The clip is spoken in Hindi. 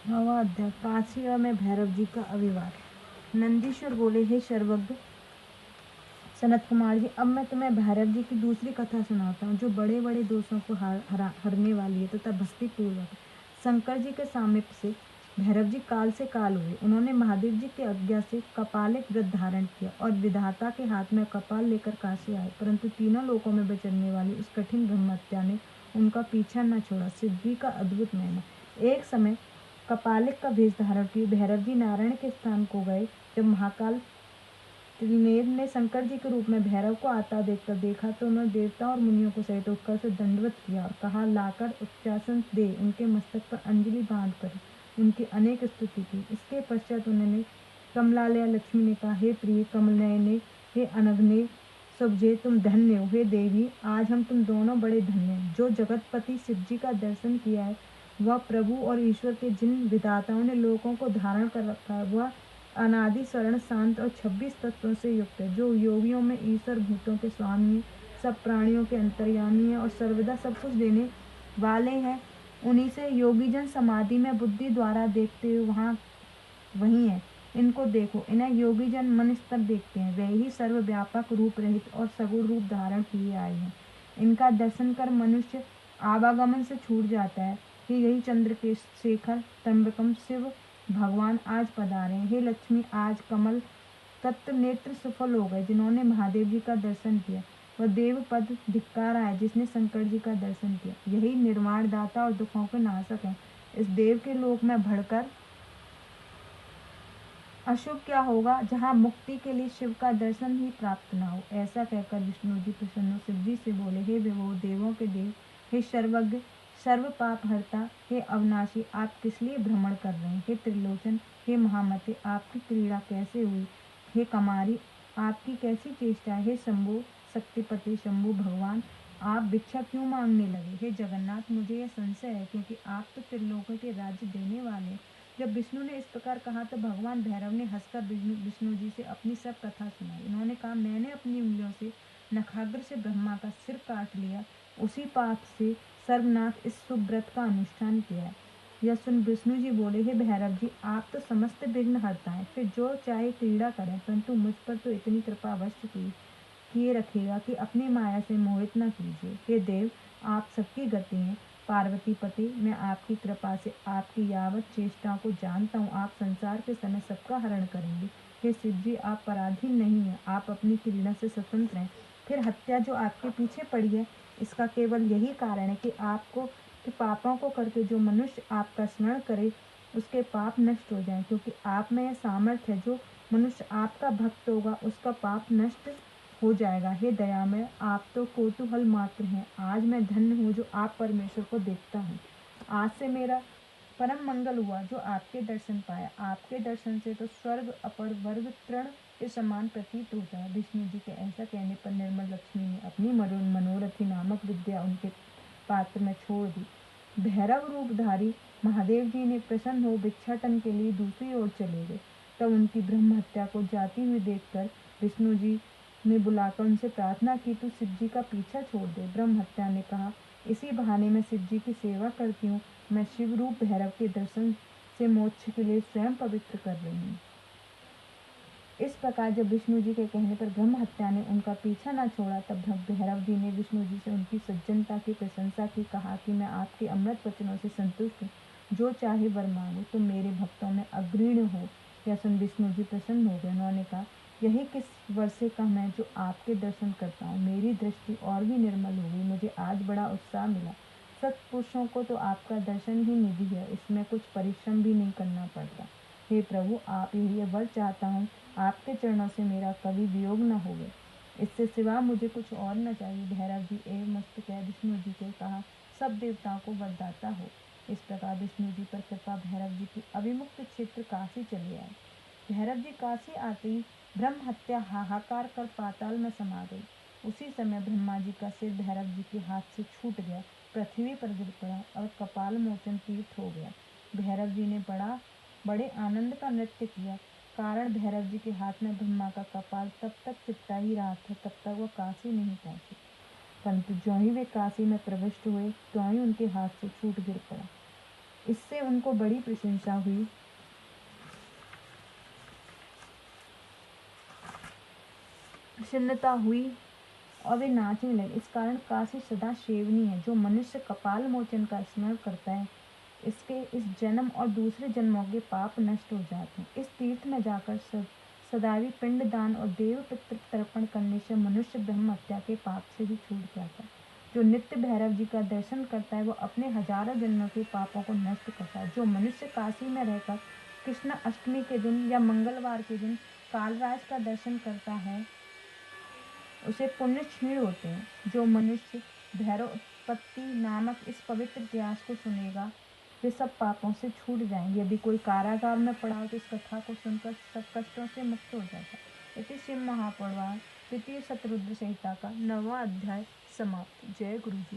नवा अध्याय। काशी में भैरव जी का अविवाद। नंदीश्वर बोले, हे सर्वज्ञ सनत कुमार जी, अब मैं तुम्हें भैरव जी की दूसरी कथा सुनाता हूँ, जो बड़े बड़े दोषों को हरने वाली है तथा भक्ति पूर्वक। शंकर जी के सामीप्य से भैरव जी काल से काल हुए। उन्होंने महादेव जी की आज्ञा से कपालिक व्रत धारण किया और विधाता के हाथ में कपाल लेकर काशी आए, परंतु तीनों लोकों में विचरने वाली उस कठिन ब्रह्महत्या ने उनका पीछा न छोड़ा। शिव जी का अद्भुत महिमा। एक समय कपालिक का वेश धारण किए भैरव जी नारायण के स्थान को गए। जब महाकाल त्रिनेत्र ने शंकर जी के रूप में भैरव को आता देखा तो उन्होंने देवताओं और मुनियों को सहित उत्कर से दंडवत किया और कहा, लाकर उच्चासन दे। उनके मस्तक पर अंजलि बांध कर उनकी अनेक स्तुति की। इसके पश्चात उन्होंने कमलालया लक्ष्मी ने कहा, हे प्रिय कमलनयने, हे अनघने शुभजे, तुम धन्य हो। हे देवी, आज हम तुम दोनों बड़े धन्य हैं। जो जगतपति शिव जी का दर्शन किया है, वह प्रभु और ईश्वर के जिन विधाताओं ने लोगों को धारण कर रखा है, वह अनादि स्वर्ण शांत और 26 तत्वों से युक्त है। जो योगियों में ईश्वर भूतों के स्वामी है, सब प्राणियों के अंतर्यामी है और सर्वदा सब कुछ देने वाले हैं, उन्हीं से योगीजन समाधि में बुद्धि द्वारा देखते हुए वही है। इनको देखो, इन्हें योगीजन मन स्तर देखते हैं। वे ही सर्वव्यापक रूप रहित और सगुण रूप धारण किए आए हैं। इनका दर्शन कर मनुष्य आवागमन से छूट जाता है। कि यही चंद्र के शेखर त्र्यंबकम शिव भगवान आज पधारे। हे लक्ष्मी, आज कमल तत्व नेत्र सफल हो गए जिन्होंने महादेव जी का दर्शन किया। वह देव पद धिक्कारा है जिसने शंकर जी का दर्शन किया। यही निर्वाण दाता और दुखों के नाशक है। इस देव के लोक में भड़कर अशुभ क्या होगा, जहाँ मुक्ति के लिए शिव का दर्शन ही प्राप्त न हो। ऐसा कहकर विष्णु जी प्रसन्न शिव जी से बोले, हे विभो, देवों के देव, हे सर्वज्ञ, सर्व पाप हरता, हे अविनाशी, आप किस लिए भ्रमण कर रहे हैं। हे त्रिलोचन, हे महामते, आपकी क्रीड़ा कैसे हुई। हे कमारी, आपकी कैसी चेष्टा है। हे शंभु शक्तिपति शंभु भगवान, आप भिक्षा क्यों मांगने लगे। हे जगन्नाथ, मुझे यह संशय है, क्योंकि आप तो त्रिलोकों के राज्य देने वाले। जब विष्णु ने इस प्रकार कहा तो भगवान भैरव ने हंसकर विष्णु जी से अपनी सब कथा सुनाई। उन्होंने कहा, मैंने अपनी उंगलियों से नखाग्र से ब्रह्मा का सिर काट लिया। उसी पाप से सर्वनाथ इस शुभ व्रत का अनुष्ठान किया है। यह सुन विष्णु जी बोले, हे भैरव जी, आप तो समस्त विघ्न हरता है, फिर जो चाहे क्रीड़ा करें, परंतु मुझ पर तो इतनी कृपा अवश्य किए रखेगा कि अपनी माया से मोहित न कीजिए। हे देव, आप सबकी गति हैं। पार्वती पति, मैं आपकी कृपा से आपकी यावत चेष्टाओं को जानता हूँ। आप संसार के समय सबका हरण करेंगे। हे शिव जी, आप पराधीन नहीं हैं, आप अपनी क्रीड़ा से स्वतंत्र हैं। फिर हत्या जो आपके पीछे पड़ी है, इसका केवल यही कारण है कि आपको कि पापों को करके जो मनुष्य आपका स्मरण करे, उसके पाप नष्ट हो जाएं, क्योंकि आप में यह सामर्थ्य है। जो मनुष्य आपका भक्त होगा, उसका पाप नष्ट हो जाएगा। हे दयामय, आप तो कौतूहल मात्र हैं। आज मैं धन्य हूँ जो आप परमेश्वर को देखता हूँ। आज से मेरा परम मंगल हुआ जो आपके दर्शन पाया। आपके दर्शन से तो स्वर्ग अपर वर्ग तृण के समान प्रतीत होता है। विष्णु जी के ऐसा कहने पर निर्मल लक्ष्मी ने अपनी मनोरथी नामक विद्या उनके पात्र में छोड़ दी। भैरव रूपधारी महादेव जी ने प्रसन्न हो भिक्षाटन के लिए दूसरी ओर चले गए। तब उनकी ब्रह्म हत्या को जाती हुई देखकर विष्णु जी ने बुलाकर उनसे प्रार्थना की, तू शिव जी का पीछा छोड़ दे। ब्रह्म हत्या ने कहा, इसी बहाने मैं शिव जी की सेवा करती हूँ। मैं शिव रूप भैरव के दर्शन से मोक्ष के लिए स्वयं पवित्र कर रही हूँ। इस प्रकार जब विष्णु जी के कहने पर ब्रह्म हत्या ने उनका पीछा न छोड़ा, तब भैरव जी ने विष्णु जी से उनकी सज्जनता की प्रशंसा की। कहा कि मैं आपके अमृत वचनों से संतुष्ट हूँ, जो चाहे वर मांगो, तुम मेरे भक्तों में अग्रणी हो। यह सुन विष्णु जी प्रसन्न हो गए। उन्होंने कहा, यही किस वर्ष से कम है जो आपके दर्शन करता हूँ। मेरी दृष्टि और भी निर्मल हो गई। मुझे आज बड़ा उत्साह मिला। सत्पुरुषों को तो आपका दर्शन ही निधि है, इसमें कुछ परिश्रम भी नहीं करना पड़ता। हे प्रभु, आप यही वर चाहता हूँ, आपके चरणों से मेरा कभी वियोग न होवे। इससे सिवा मुझे कुछ और न चाहिए। भैरव जी एवं मस्त कह विष्णु जी को कहा, सब देवताओं को वरदाता हो। इस प्रकार विष्णु जी पर कृपा भैरव जी की अविमुक्त क्षेत्र काशी चले आए। भैरव जी काशी आते ही ब्रह्म हत्या हाहाकार कर पाताल में समा गई। उसी समय ब्रह्मा जी का सिर भैरव जी के हाथ से छूट गया, पृथ्वी पर गिर पड़ा और कपाल मोचन तीर्थ हो गया। भैरव जी ने बड़े आनंद का नृत्य किया। कारण भैरव जी के हाथ में ब्रह्मा का कपाल तब तक चिपटा ही रहा था, तब तक वह काशी नहीं पहुंचे। परंतु ज्यों ही वे काशी में प्रविष्ट हुए, त्यों ही उनके हाथ से छूट गिर पड़ा। इससे उनको बड़ी प्रशंसा हुई। प्रसन्नता हुई और वे नाचने लगे। इस कारण काशी सदा सेवनीय है। जो मनुष्य कपाल मोचन का स्मरण करता है, इसके इस जन्म और दूसरे जन्मों के पाप नष्ट हो जाते हैं। इस तीर्थ में जाकर सदावी पिंड दान और देव पितृ तर्पण करने से मनुष्य ब्रह्म हत्या के पाप से भी छूट जाता है। जो नित्य भैरव जी का दर्शन करता है, वो अपने हजारों जन्मों के पापों को नष्ट करता है। जो मनुष्य काशी में रहकर कृष्ण अष्टमी के दिन या मंगलवार के दिन कालराज का दर्शन करता है, उसे पुण्य क्षीण होते हैं। जो मनुष्य भैरव उत्पत्ति नामक इस पवित्र इतिहास को सुनेगा, वे सब पापों से छूट जाएंगे। यदि कोई कारागार में पड़ा हो तो इस कथा को सुनकर सब कष्टों से मुक्त हो जाता है। इति शिव महापुराण द्वितीय शतरुद्र संहिता का 9वां अध्याय समाप्त। जय गुरु जी।